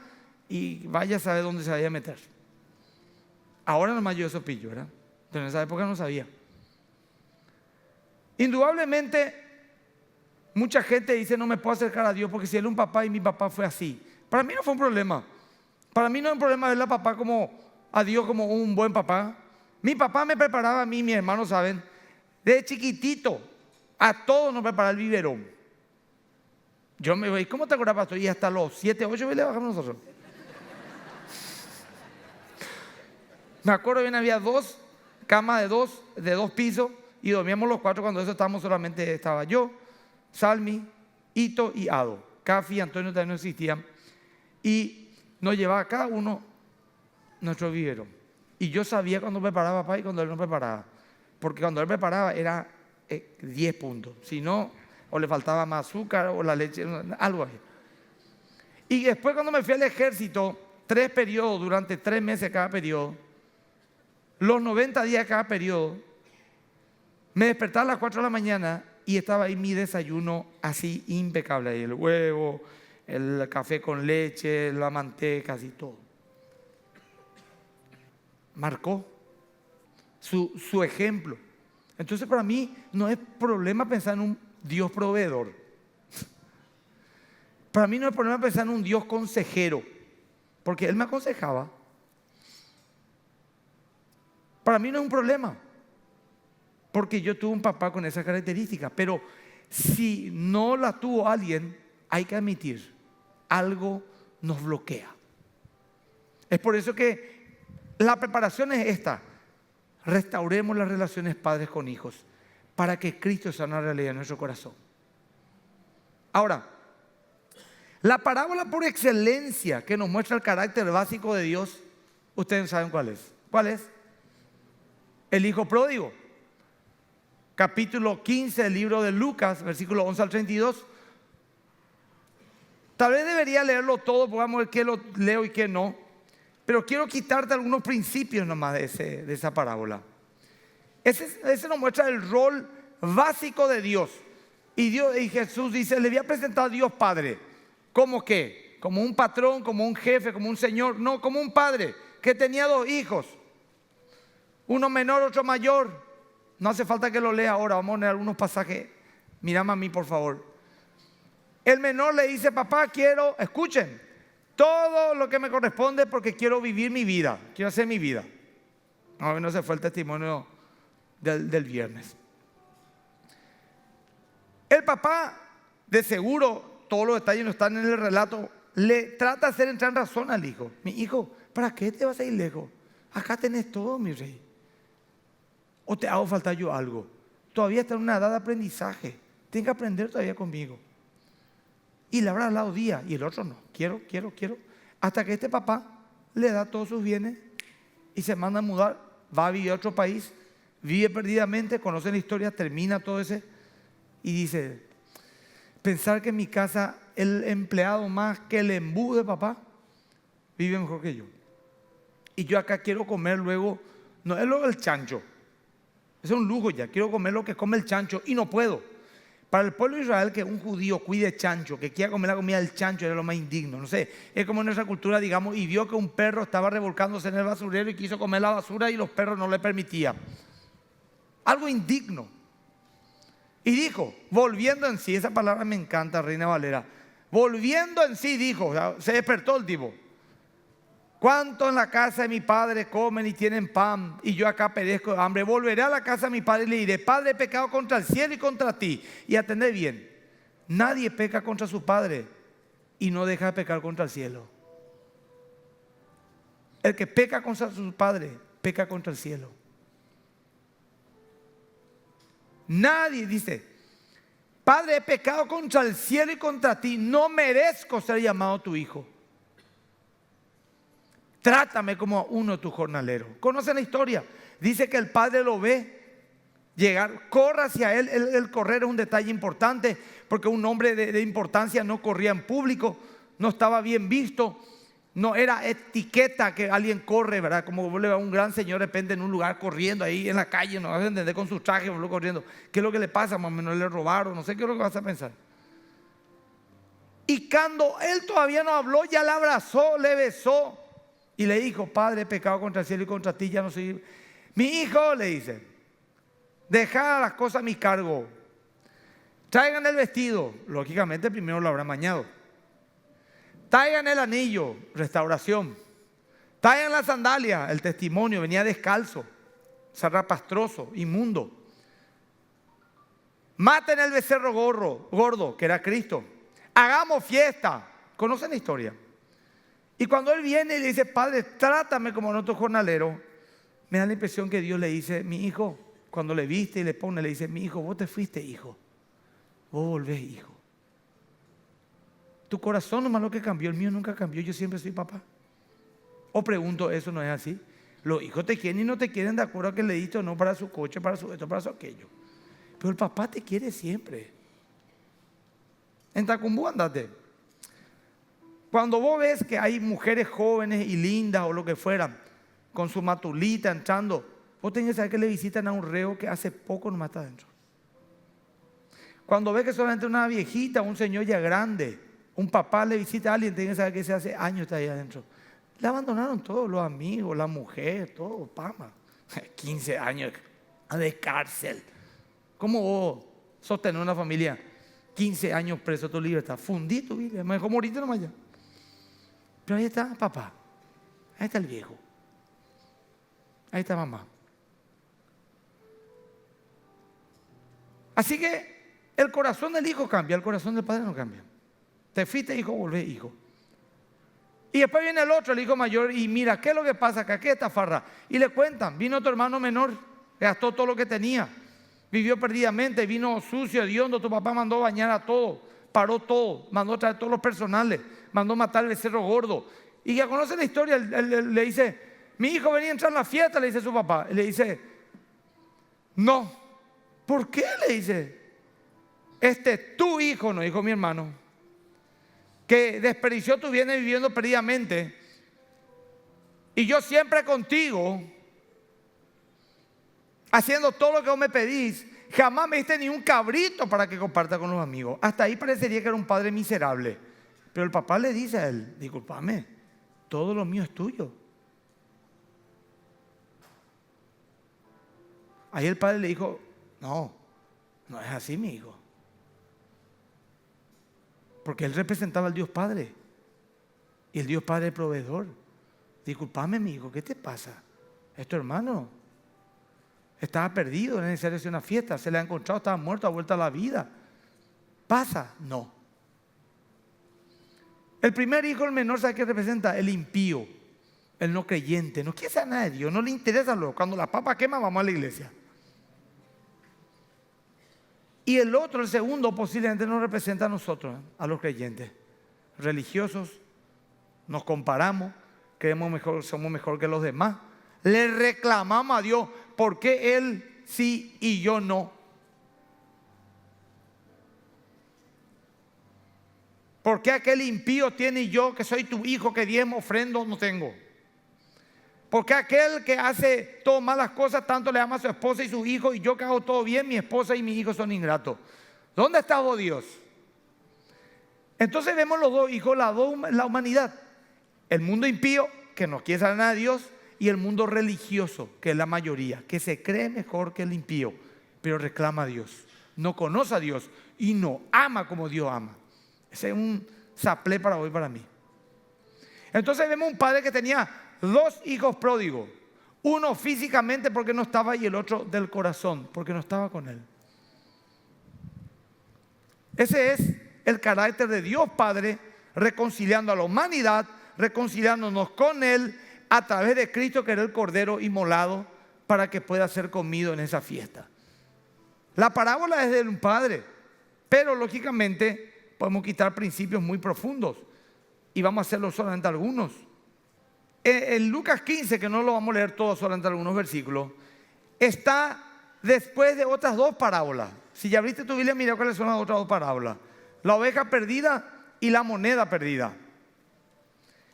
y vaya a saber dónde se vaya a meter. Ahora nomás yo eso pillo, ¿verdad? Pero en esa época no sabía. Indudablemente, mucha gente dice no me puedo acercar a Dios porque si él es un papá y mi papá fue así. Para mí no fue un problema. Para mí no es un problema ver a Dios como un buen papá. Mi papá me preparaba a mí, mis hermanos saben, de chiquitito, a todos nos preparaba el biberón. Yo me voy, ¿cómo te acuerdas, pastor? Y hasta los 7, 8 le bajamos nosotros. Me acuerdo bien, había 2 camas de dos pisos y dormíamos los 4. Cuando eso estaba yo, Salmi, Ito y Ado. Cafi y Antonio también no existían. Y nos llevaba cada uno nuestro biberón. Y yo sabía cuando preparaba papá y cuando él no preparaba. Porque cuando él preparaba era 10 puntos. Si no, o le faltaba más azúcar o la leche, algo así. Y después cuando me fui al ejército, 3 periodos, durante 3 meses cada periodo, los 90 días cada periodo, me despertaba a las 4 de la mañana y estaba ahí mi desayuno así impecable. Ahí el huevo, el café con leche, la manteca, así todo. Marcó su ejemplo. Entonces para mí no es problema pensar en un Dios proveedor. Para mí no es problema pensar en un Dios consejero, porque Él me aconsejaba. Para mí no es un problema, porque yo tuve un papá con esa característica. Pero si no la tuvo alguien, hay que admitir, algo nos bloquea. Es por eso que la preparación es esta: restauremos las relaciones padres con hijos para que Cristo sea una realidad en nuestro corazón. Ahora, la parábola por excelencia que nos muestra el carácter básico de Dios, ustedes saben cuál es. ¿Cuál es? El hijo pródigo. Capítulo 15 del libro de Lucas, versículo 11 al 32. Tal vez debería leerlo todo, porque vamos a ver qué lo leo y qué no. Pero quiero quitarte algunos principios nomás de esa parábola. Ese nos muestra el rol básico de Dios. Y Jesús dice, le voy a presentar a Dios Padre. ¿Cómo qué? Como un patrón, como un jefe, como un señor. No, como un padre que tenía 2 hijos. Uno menor, otro mayor. No hace falta que lo lea ahora. Vamos a leer algunos pasajes. Mírame a mí, por favor. El menor le dice, papá, escuchen, todo lo que me corresponde porque quiero vivir mi vida. Quiero hacer mi vida. No se fue el testimonio del viernes. El papá, de seguro, todos los detalles no están en el relato, le trata de hacer entrar en razón al hijo. Mi hijo, ¿para qué te vas a ir lejos? Acá tenés todo, mi rey. ¿O te hago faltar yo algo? Todavía está en una edad de aprendizaje. Tienes que aprender todavía conmigo. Y le habrá hablado día y el otro no. Quiero. Hasta que este papá le da todos sus bienes y se manda a mudar. Va a vivir a otro país. Vive perdidamente. Conocen la historia. Termina todo ese. Y dice, pensar que en mi casa el empleado más que el embú de papá vive mejor que yo. Y yo acá quiero comer luego. No es lo del chancho. Es un lujo ya. Quiero comer lo que come el chancho y no puedo. Para el pueblo de Israel, que un judío cuide chancho, que quiera comer la comida del chancho, era lo más indigno. No sé, es como en nuestra cultura, digamos, y vio que un perro estaba revolcándose en el basurero y quiso comer la basura y los perros no le permitían. Algo indigno. Y dijo, volviendo en sí, esa palabra me encanta, Reina Valera. Volviendo en sí dijo, o sea, se despertó el tipo. ¿Cuánto en la casa de mi padre comen y tienen pan y yo acá perezco de hambre? Volveré a la casa de mi padre y le diré, Padre, he pecado contra el cielo y contra ti. Y atended bien, nadie peca contra su padre y no deja de pecar contra el cielo. El que peca contra su padre, peca contra el cielo. Nadie dice, Padre, he pecado contra el cielo y contra ti, no merezco ser llamado tu hijo. Trátame como a uno de tus jornaleros. ¿Conocen la historia? Dice que el padre lo ve llegar, corre hacia él. El correr es un detalle importante porque un hombre de importancia no corría en público, no estaba bien visto. No era etiqueta que alguien corre, ¿verdad? Como vos le vas a un gran señor de repente en un lugar corriendo ahí en la calle, no vas a entender con sus trajes corriendo. ¿Qué es lo que le pasa? Más o menos le robaron, no sé qué es lo que vas a pensar. Y cuando él todavía no habló, ya le abrazó, le besó y le dijo, Padre, he pecado contra el cielo y contra ti, ya no soy. Mi hijo, le dice, deja las cosas a mi cargo. Traigan el vestido. Lógicamente primero lo habrá mañado. Traigan el anillo, restauración. Traigan la sandalia, el testimonio, venía descalzo, zarrapastroso, inmundo. Maten el becerro gordo, que era Cristo. Hagamos fiesta. ¿Conocen la historia? Y cuando él viene y le dice, Padre, trátame como nuestro jornalero, me da la impresión que Dios le dice, mi hijo, cuando le viste y le pone, le dice, mi hijo, vos te fuiste, hijo. Vos volvés, hijo. Tu corazón nomás lo que cambió, el mío nunca cambió, yo siempre soy papá. O pregunto, ¿eso no es así? Los hijos te quieren y no te quieren de acuerdo a que le diste o no para su coche, para su esto, para su aquello. Pero el papá te quiere siempre. En Tacumbú andate. Cuando vos ves que hay mujeres jóvenes y lindas o lo que fueran, con su matulita entrando, vos tenés que saber que le visitan a un reo que hace poco nomás está adentro. Cuando ves que solamente una viejita, un señor ya grande, un papá le visita a alguien, tiene que saber que ese hace años está ahí adentro. Le abandonaron todos los amigos, la mujer, todo, pama. 15 años de cárcel. ¿Cómo vos sostener una familia? 15 años preso de tu libertad. Fundí tu vida, me dejó morirte nomás ya. Pero ahí está papá, ahí está el viejo, ahí está mamá. Así que el corazón del hijo cambia, el corazón del padre no cambia. Te fuiste, hijo, volvés, hijo. Y después viene el otro, el hijo mayor, y mira, ¿qué es lo que pasa acá? ¿Qué es esta farra? Y le cuentan, vino tu hermano menor, gastó todo lo que tenía, vivió perdidamente, vino sucio, hediondo, tu papá mandó bañar a todo, paró todo, mandó traer todos los personales, mandó matar al becerro gordo. Y ya conoce la historia, él le dice, mi hijo venía a entrar en la fiesta, le dice su papá. Y le dice, no. ¿Por qué? Le dice, este es tu hijo, no dijo mi hermano, que desperdició tu bienes viviendo perdidamente, y yo siempre contigo, haciendo todo lo que vos me pedís, jamás me diste ni un cabrito para que comparta con los amigos. Hasta ahí parecería que era un padre miserable. Pero el papá le dice a él, discúlpame, todo lo mío es tuyo. Ahí el padre le dijo, no es así, mi hijo. Porque él representaba al Dios Padre. Y el Dios Padre es proveedor. Discúlpame, mi hijo, ¿qué te pasa? Es tu hermano. Estaba perdido, era necesario hacer una fiesta. Se le ha encontrado, estaba muerto, ha vuelto a la vida. ¿Pasa? No. El primer hijo, el menor, ¿sabe qué representa? El impío, el no creyente. No quiere saber nada de Dios, no le interesa lo. Cuando la papa quema, vamos a la iglesia. Y el otro, el segundo, posiblemente nos representa a nosotros, a los creyentes. Religiosos, nos comparamos, creemos mejor, somos mejor que los demás. Le reclamamos a Dios, ¿por qué Él sí y yo no? ¿Por qué aquel impío tiene y yo, que soy tu hijo, que diezmo, ofrendo, no tengo? ¿Por qué aquel que hace todas malas cosas tanto le ama a su esposa y sus hijos, y yo que hago todo bien, mi esposa y mis hijos son ingratos? ¿Dónde está vos, Dios? Entonces vemos los dos hijos, la humanidad. El mundo impío, que no quiere saber nada de Dios, y el mundo religioso, que es la mayoría, que se cree mejor que el impío, pero reclama a Dios. no conoce a Dios y no ama como Dios ama. Ese es un saplé para hoy para mí. Entonces vemos un padre que tenía 2 hijos pródigos. Uno físicamente porque no estaba y el otro del corazón porque no estaba con él. Ese es el carácter de Dios Padre, reconciliando a la humanidad, reconciliándonos con Él a través de Cristo, que era el Cordero inmolado para que pueda ser comido en esa fiesta. La parábola es de un padre, pero lógicamente podemos quitar principios muy profundos y vamos a hacerlo solamente algunos. En Lucas 15, que no lo vamos a leer todo, solamente algunos versículos, está después de otras 2 parábolas. Si ya abriste tu Biblia, mira cuáles son las otras 2 parábolas: la oveja perdida y la moneda perdida.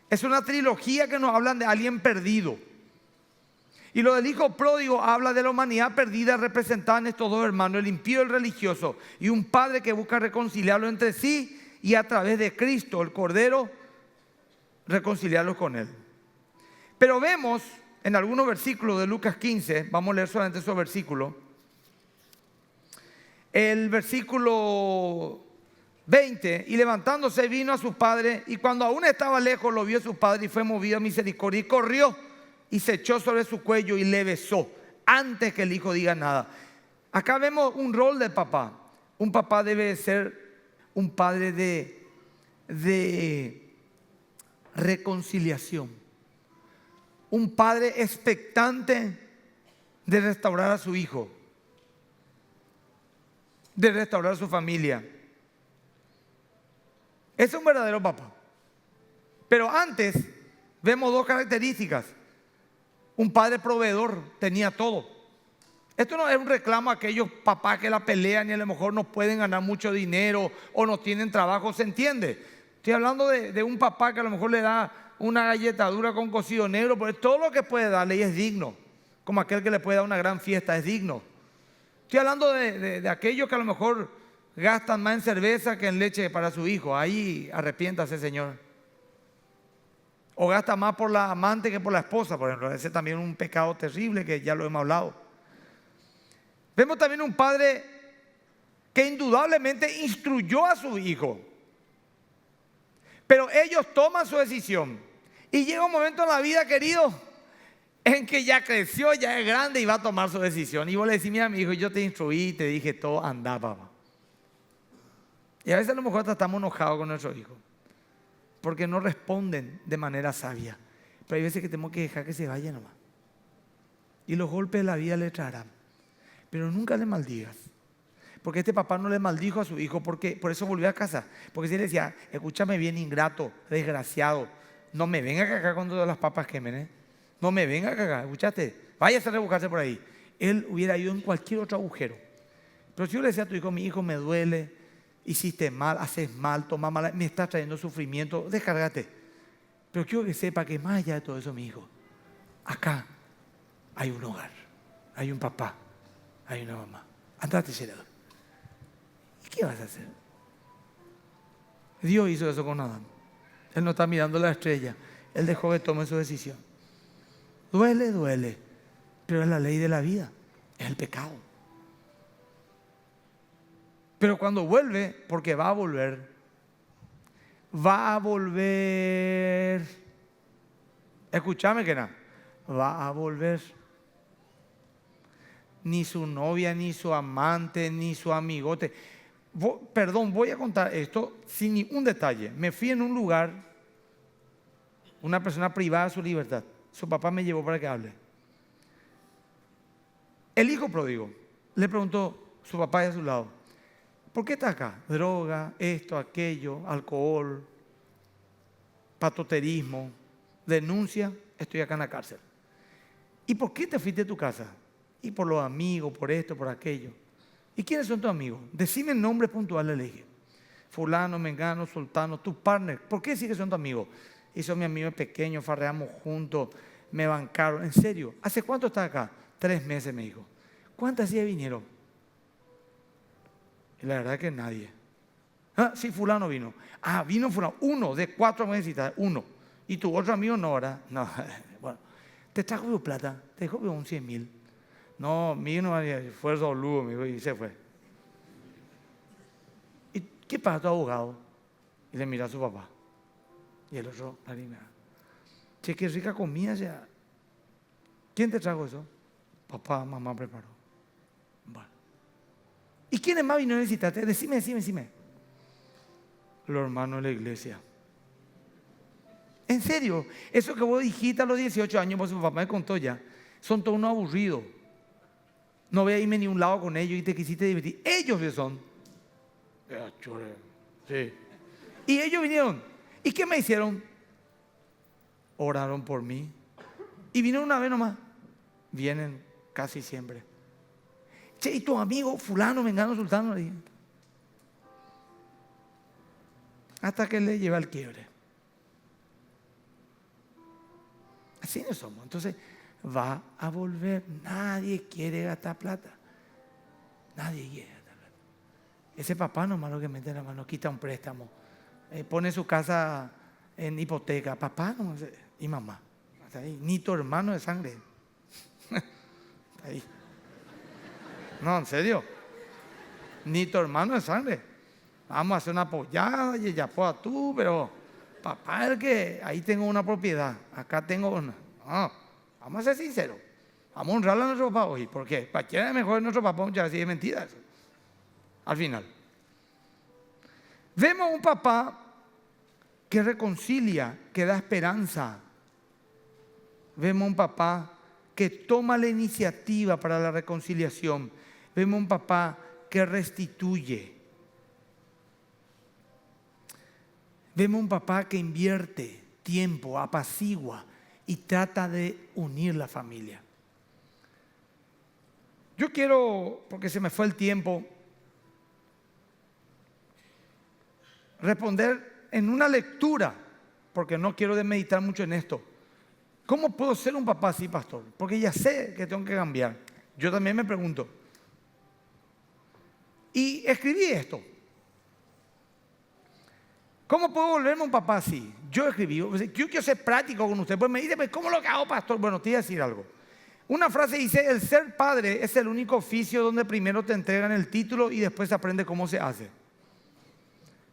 Es una trilogía que nos hablan de alguien perdido. Y lo del hijo pródigo habla de la humanidad perdida representada en estos 2 hermanos, el impío y el religioso, y un padre que busca reconciliarlo entre sí y a través de Cristo, el Cordero, reconciliarlos con Él. Pero vemos en algunos versículos de Lucas 15, vamos a leer solamente esos versículos. El versículo 20: y levantándose vino a su padre, y cuando aún estaba lejos lo vio su padre y fue movido a misericordia y corrió y se echó sobre su cuello y le besó antes que el hijo diga nada. Acá vemos un rol de papá. Un papá debe ser un padre de reconciliación. Un padre expectante de restaurar a su hijo, de restaurar a su familia. Es un verdadero papá. Pero antes vemos 2 características. Un padre proveedor, tenía todo. Esto no es un reclamo a aquellos papás que la pelean y a lo mejor no pueden ganar mucho dinero o no tienen trabajo, ¿se entiende? Estoy hablando de un papá que a lo mejor le da una galletadura con cocido negro, porque todo lo que puede darle y es digno, como aquel que le puede dar una gran fiesta, es digno. Estoy hablando de aquellos que a lo mejor gastan más en cerveza que en leche para su hijo. Ahí arrepiéntase, Señor. O gasta más por la amante que por la esposa, por ejemplo. Ese también es un pecado terrible que ya lo hemos hablado. Vemos también un padre que indudablemente instruyó a su hijo, pero ellos toman su decisión. Y llega un momento en la vida, querido, en que ya creció, ya es grande y va a tomar su decisión. Y vos le decís: mira, mi hijo, yo te instruí, te dije todo, anda, papá. Y a veces a lo mejor estamos enojados con nuestros hijos porque no responden de manera sabia. Pero hay veces que tenemos que dejar que se vayan nomás. Y los golpes de la vida le traerán. Pero nunca le maldigas. Porque este papá no le maldijo a su hijo, porque por eso volvió a casa. Porque si le decía: escúchame bien, ingrato, desgraciado, no me venga a cagar cuando las papas quemen, no me venga a cagar, escúchate, váyase a rebuscarse por ahí. Él hubiera ido en cualquier otro agujero. Pero si yo le decía a tu hijo: mi hijo, me duele, hiciste mal, haces mal, toma mal, me estás trayendo sufrimiento, descárgate. Pero quiero que sepa que más allá de todo eso, mi hijo, acá hay un hogar, hay un papá, hay una mamá. Andate, Gerardo. ¿Y qué vas a hacer? Dios hizo eso con Adán. Él no está mirando la estrella. Él dejó que tome su decisión. Duele, duele, pero es la ley de la vida, es el pecado. Pero cuando vuelve, porque va a volver, escúchame que nada, va a volver. Ni su novia, ni su amante, ni su amigote. Perdón, voy a contar esto sin ningún detalle. Me fui en un lugar, una persona privada de su libertad. Su papá me llevó para que hable. El hijo pródigo le preguntó a su papá y a su lado: ¿por qué está acá? Droga, esto, aquello, alcohol, patoterismo, denuncia, estoy acá en la cárcel. ¿Y por qué te fuiste de tu casa? Y por los amigos, por esto, por aquello. ¿Y quiénes son tus amigos? Decime el nombre puntual, le dije. Fulano, mengano, sultano, tus partners. ¿Por qué sí que son tus amigos? Y son mis amigos pequeños, farreamos juntos, me bancaron. En serio, ¿hace cuánto estás acá? 3 meses, me dijo. ¿Cuántas días vinieron? Y la verdad que nadie. Ah, sí, fulano vino. Ah, vino fulano. 1 de 4 meses, 1. Y tu otro amigo no, ¿verdad? No, bueno. Te trajo tu plata, te dejó un 100.000. No, mío no había esfuerzo boludo, y se fue. ¿qué pasa tu abogado? Y le mira a su papá. Y el otro, che, qué rica comida ya. ¿Quién te trajo eso? Papá, mamá preparó. Bueno. ¿Y quiénes más vinieron a visitarte? Decime. Los hermanos de la iglesia. En serio, eso que vos dijiste a los 18 años, pues su papá me contó ya, son todos unos aburridos. No voy a irme ni un lado con ellos y te quisiste divertir. Ellos que son. Sí. Y ellos vinieron. ¿Y qué me hicieron? Oraron por mí. Y vinieron una vez nomás. Vienen casi siempre. Che, ¿y tu amigo fulano, mengano, sultano? Hasta que le lleva al quiebre. Así no somos. Entonces va a volver. Nadie quiere gastar plata. Nadie quiere gastar plata. Ese papá nomás lo que mete la mano, quita un préstamo, pone su casa en hipoteca. Papá nomás, y mamá. Hasta ahí. Ni tu hermano de sangre. Hasta ahí. No, en serio. Ni tu hermano de sangre. Vamos a hacer una apoyada y ella pueda tú, pero papá es el que ahí tengo una propiedad. Acá tengo una. No, vamos a ser sinceros. Vamos a honrarle a nuestro papá hoy. ¿Por qué? Para que era mejor nuestro papá, muchas veces es mentira eso. Al final. Vemos un papá que reconcilia, que da esperanza. Vemos un papá que toma la iniciativa para la reconciliación. Vemos un papá que restituye. Vemos un papá que invierte tiempo, apacigua y trata de unir la familia. Yo quiero, porque se me fue el tiempo, responder en una lectura, porque no quiero meditar mucho en esto. ¿Cómo puedo ser un papá así, pastor? Porque ya sé que tengo que cambiar. Yo también me pregunto. Y escribí esto. ¿Cómo puedo volverme un papá así? Yo escribí. Yo quiero ser práctico con usted. Pues me dice, ¿cómo lo que hago, pastor? Bueno, te voy a decir algo. Una frase dice, el ser padre es el único oficio donde primero te entregan el título y después se aprende cómo se hace.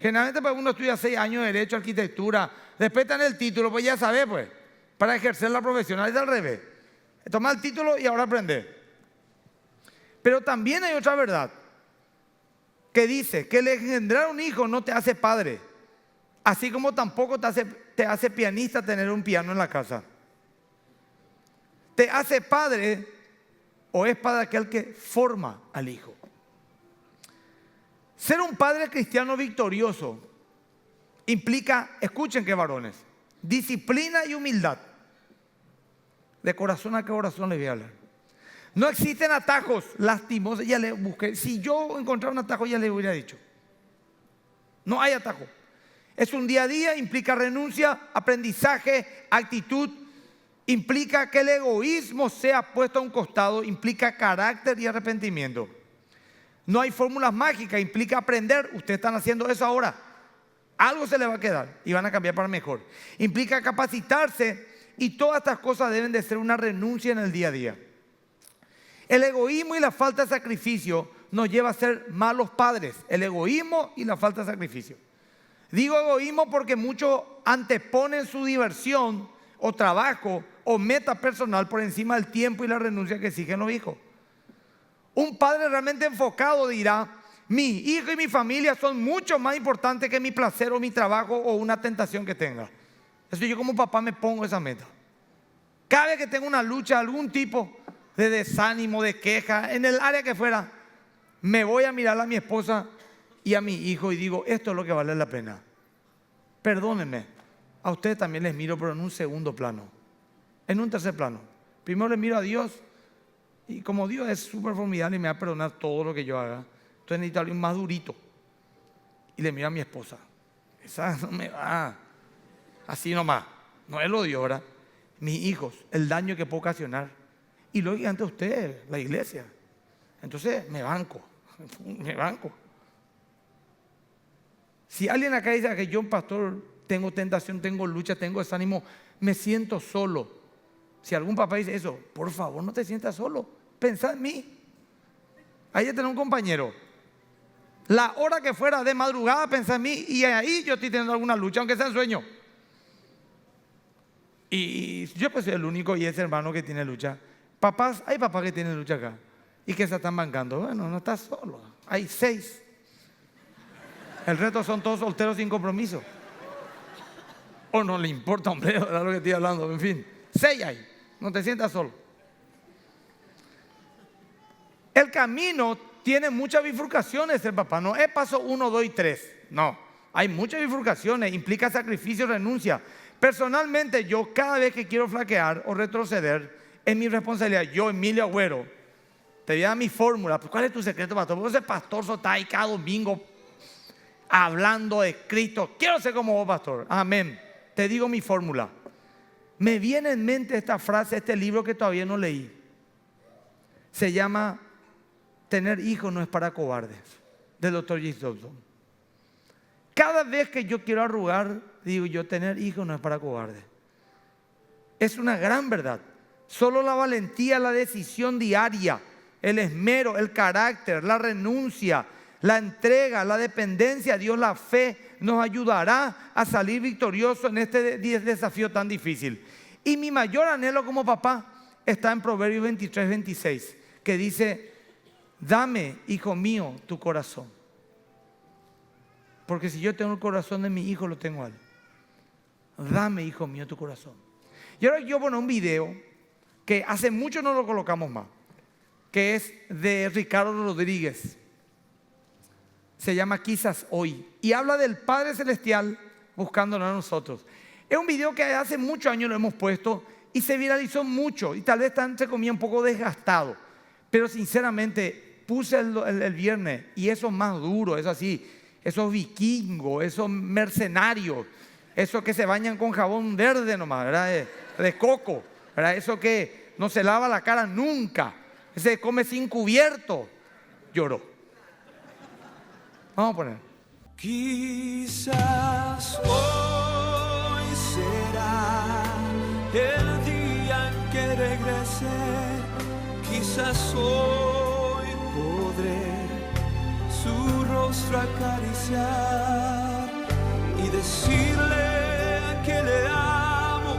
Generalmente pues, uno estudia 6 años de Derecho, Arquitectura, después te dan el título, pues ya sabes, pues, para ejercer la profesión. Es al revés. Toma el título y ahora aprende. Pero también hay otra verdad, que dice que el engendrar un hijo no te hace padre, así como tampoco te hace pianista tener un piano en la casa. Te hace padre o es padre aquel que forma al hijo. Ser un padre cristiano victorioso implica, escuchen que varones, disciplina y humildad. De corazón a corazón les voy a hablar. No existen atajos lastimosos. Ya le busqué. Si yo encontrara un atajo ya le hubiera dicho. No hay atajo. Es un día a día, implica renuncia, aprendizaje, actitud. Implica que el egoísmo sea puesto a un costado, implica carácter y arrepentimiento. No hay fórmulas mágicas, implica aprender. Ustedes están haciendo eso ahora. Algo se les va a quedar y van a cambiar para mejor. Implica capacitarse y todas estas cosas deben de ser una renuncia en el día a día. El egoísmo y la falta de sacrificio nos lleva a ser malos padres. El egoísmo y la falta de sacrificio. Digo egoísmo porque muchos anteponen su diversión o trabajo o meta personal por encima del tiempo y la renuncia que exigen los hijos. Un padre realmente enfocado dirá, mi hijo y mi familia son mucho más importantes que mi placer o mi trabajo o una tentación que tenga. Eso yo como papá me pongo esa meta. Cada vez que tengo una lucha, algún tipo de desánimo, de queja, en el área que fuera, me voy a mirar a mi esposa y a mi hijo y digo, esto es lo que vale la pena. Perdónenme, a ustedes también les miro, pero en un segundo plano, en un tercer plano. Primero les miro a Dios y como Dios es súper formidable y me va a perdonar todo lo que yo haga, entonces necesito a alguien más durito. Y le miro a mi esposa, esa no me va, así nomás, no es lo de ahora. Mis hijos, el daño que puedo ocasionar. Y luego ante ustedes, la iglesia. Entonces me banco. Si alguien acá dice que yo, pastor, tengo tentación, tengo lucha, tengo desánimo, me siento solo. Si algún papá dice eso, por favor no te sientas solo. Pensá en mí. Ahí ya tenés un compañero. la hora que fuera, de madrugada, pensá en mí, y ahí yo estoy teniendo alguna lucha, aunque sea en sueño. Y yo pues soy el único y ese hermano que tiene lucha. Papás, hay papás que tienen lucha acá y que se están bancando. Bueno, no estás solo, hay 6. El resto son todos solteros sin compromiso. O no le importa, hombre, era lo que estoy hablando. En fin, 6 hay, no te sientas solo. El camino tiene muchas bifurcaciones, el papá. No es paso 1, 2 y 3. No, hay muchas bifurcaciones, implica sacrificio, renuncia. Personalmente, yo cada vez que quiero flaquear o retroceder, es mi responsabilidad. Yo, Emilio Agüero, te voy a dar mi fórmula. ¿Cuál es tu secreto, pastor? Porque ese pastor está ahí cada domingo hablando de Cristo. Quiero ser como vos, pastor. Amén. Te digo mi fórmula. Me viene en mente esta frase, este libro que todavía no leí. Se llama Tener hijos no es para cobardes, del Dr. James Dobson. Cada vez que yo quiero arrugar, digo yo, tener hijos no es para cobardes. Es una gran verdad. Solo la valentía, la decisión diaria, el esmero, el carácter, la renuncia, la entrega, la dependencia a Dios, la fe, nos ayudará a salir victoriosos en este desafío tan difícil. Y mi mayor anhelo como papá está en Proverbios 23, 26, que dice: dame, hijo mío, tu corazón. Porque si yo tengo el corazón de mi hijo, lo tengo a él. Dame, hijo mío, tu corazón. Y ahora yo pongo un video que hace mucho no lo colocamos más, que es de Ricardo Rodríguez. Se llama Quizás Hoy y habla del Padre Celestial buscándonos a nosotros. Es un video que hace muchos años lo hemos puesto y se viralizó mucho y tal vez está entre comillas un poco desgastado, pero sinceramente puse el viernes y eso es más duro, es así, esos vikingos, esos mercenarios, esos que se bañan con jabón verde nomás, ¿verdad? De coco, ¿verdad? Eso que no se lava la cara nunca, ese come sin cubierto, lloró. Vamos a poner. Quizás hoy será el día en que regrese, quizás hoy podré su rostro acariciar y decirle que le amo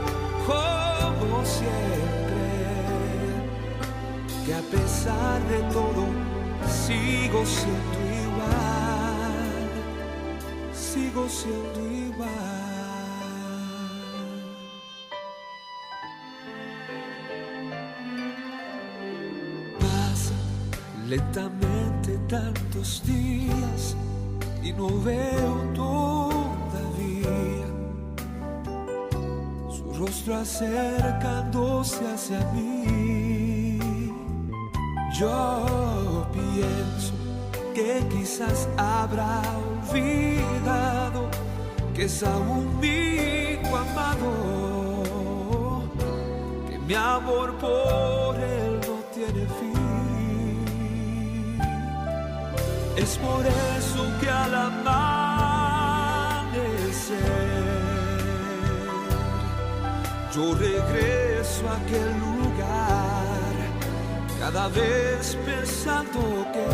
como siempre, que a pesar de todo sigo siendo igual, sigo siendo igual. Pasan lentamente tantos días y no veo todavía su rostro acercándose hacia mí. Yo pienso que quizás habrá olvidado que es aún mi hijo amado, que mi amor por él no tiene fin. Es por eso que al amanecer yo regreso a aquel lugar, cada vez pensando que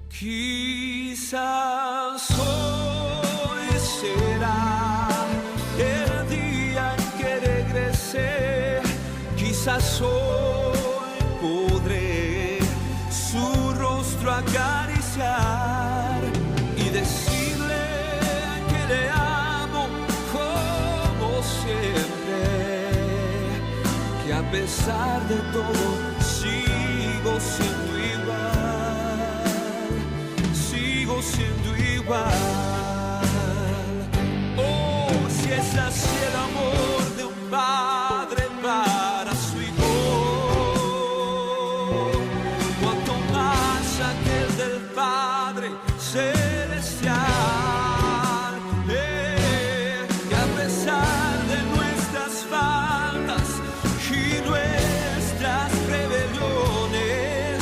quizás hoy será el día en que regrese, quizás hoy podré su rostro acariciar y decirle que le amo como siempre, que a pesar de todo sigo siendo igual, sigo siendo igual. Oh, si es así el amor de un padre para su hijo, cuanto más aquel del Padre Celestial, que a pesar de nuestras faltas y nuestras rebeliones,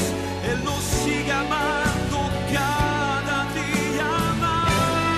Él nos sigue amando cada día más.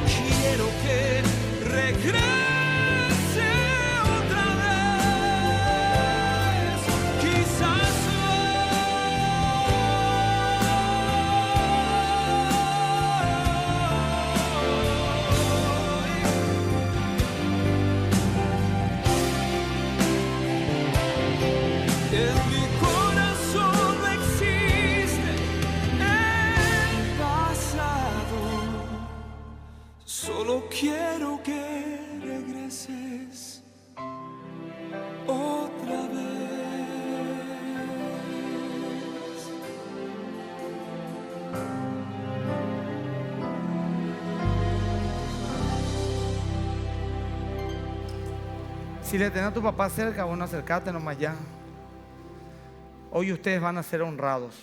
quiero que regrese otra vez. Quizás en mi corazón no existe el pasado. Solo quiero que regreses otra vez. Si le tenés a tu papá cerca, bueno, acércate nomás ya. Hoy ustedes van a ser honrados.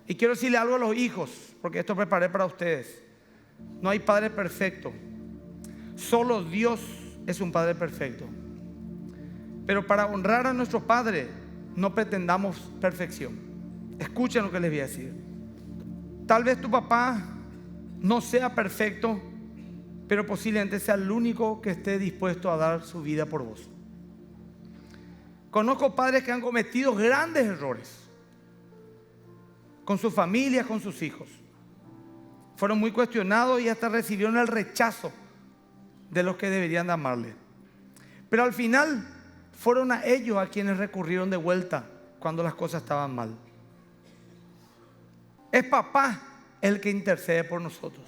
Y quiero decirle algo a los hijos, porque esto preparé para ustedes. No hay padre perfecto. Solo Dios es un padre perfecto. Pero para honrar a nuestro padre, no pretendamos perfección. Escuchen lo que les voy a decir. Tal vez tu papá no sea perfecto, pero posiblemente sea el único que esté dispuesto a dar su vida por vos. Conozco padres que han cometido grandes errores con sus familias, con sus hijos. Fueron muy cuestionados y hasta recibieron el rechazo de los que deberían de amarle. Pero al final fueron a ellos a quienes recurrieron de vuelta cuando las cosas estaban mal. Es papá el que intercede por nosotros.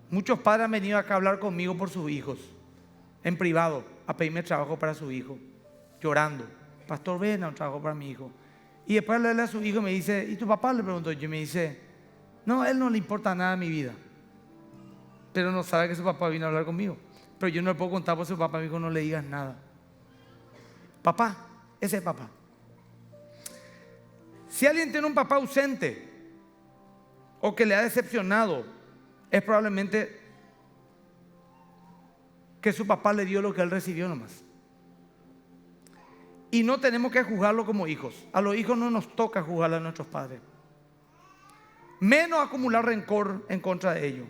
Muchos padres han venido acá a hablar conmigo por sus hijos, en privado, a pedirme trabajo para su hijo, llorando. Pastor, ven a un trabajo para mi hijo. Y después le habla a su hijo y me dice, ¿y tu papá? Le pregunto yo, y me dice, no, a él no le importa nada de mi vida, pero no sabe que su papá vino a hablar conmigo. Pero yo no le puedo contar por su papá, me dijo, no le digas nada. Papá, ese es papá. Si alguien tiene un papá ausente o que le ha decepcionado, es probablemente que su papá le dio lo que él recibió nomás. Y no tenemos que juzgarlo como hijos. A los hijos no nos toca juzgar a nuestros padres, menos acumular rencor en contra de ellos.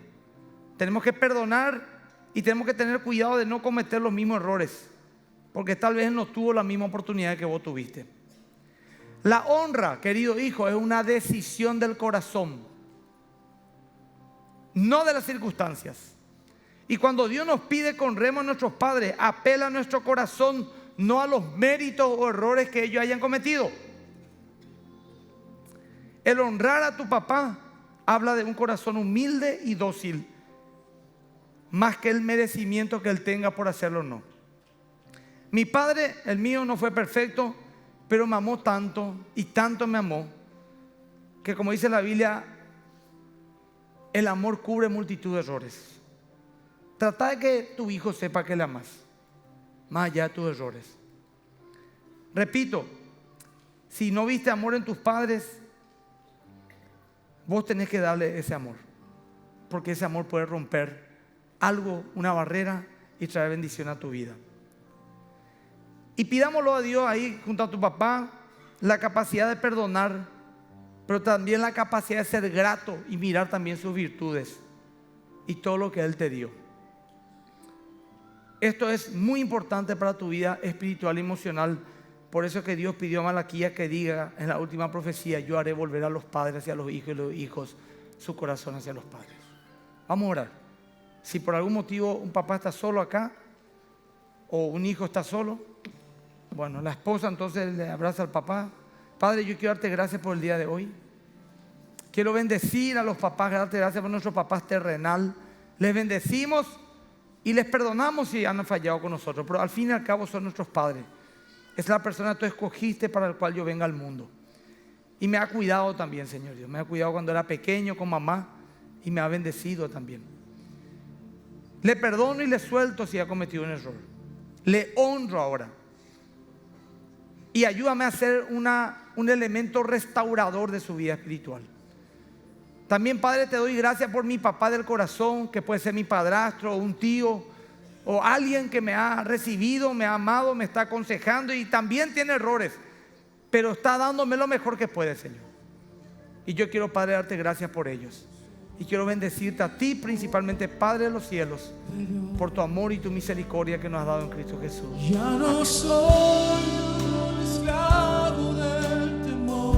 Tenemos que perdonar y tenemos que tener cuidado de no cometer los mismos errores, porque tal vez él no tuvo la misma oportunidad que vos tuviste. La honra, querido hijo, es una decisión del corazón, no de las circunstancias. Y cuando Dios nos pide que honremos a nuestros padres, apela a nuestro corazón, no a los méritos o errores que ellos hayan cometido. El honrar a tu papá habla de un corazón humilde y dócil, más que el merecimiento que él tenga por hacerlo o no. Mi padre, el mío, no fue perfecto, pero me amó tanto y tanto me amó, que como dice la Biblia, el amor cubre multitud de errores. Trata de que tu hijo sepa que le amas, más allá de tus errores. Repito, si no viste amor en tus padres, vos tenés que darle ese amor, porque ese amor puede romper algo, una barrera, y traer bendición a tu vida. Y pidámoslo a Dios ahí junto a tu papá, la capacidad de perdonar, pero también la capacidad de ser grato y mirar también sus virtudes y todo lo que Él te dio. Esto es muy importante para tu vida espiritual y emocional. Por eso que Dios pidió a Malaquías que diga en la última profecía: yo haré volver a los padres hacia los hijos y los hijos su corazón hacia los padres. Vamos a orar. Si por algún motivo un papá está solo acá o un hijo está solo, bueno, la esposa entonces le abraza al papá. Padre, yo quiero darte gracias por el día de hoy. Quiero bendecir a los papás, darte gracias por nuestros papás terrenal. Les bendecimos y les perdonamos si han fallado con nosotros, pero al fin y al cabo son nuestros padres. Es la persona que tú escogiste para el cual yo venga al mundo. Y me ha cuidado también, Señor Dios. Me ha cuidado cuando era pequeño con mamá y me ha bendecido también. Le perdono y le suelto si ha cometido un error. Le honro ahora. Y ayúdame a ser un elemento restaurador de su vida espiritual. También, Padre, te doy gracias por mi papá del corazón, que puede ser mi padrastro o un tío o alguien que me ha recibido, me ha amado, me está aconsejando y también tiene errores, pero está dándome lo mejor que puede, Señor. Y yo quiero, Padre, darte gracias por ellos. Y quiero bendecirte a ti principalmente, Padre de los cielos, por tu amor y tu misericordia que nos has dado en Cristo Jesús. Ya no soy un esclavo del temor,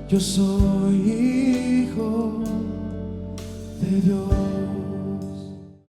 yo soy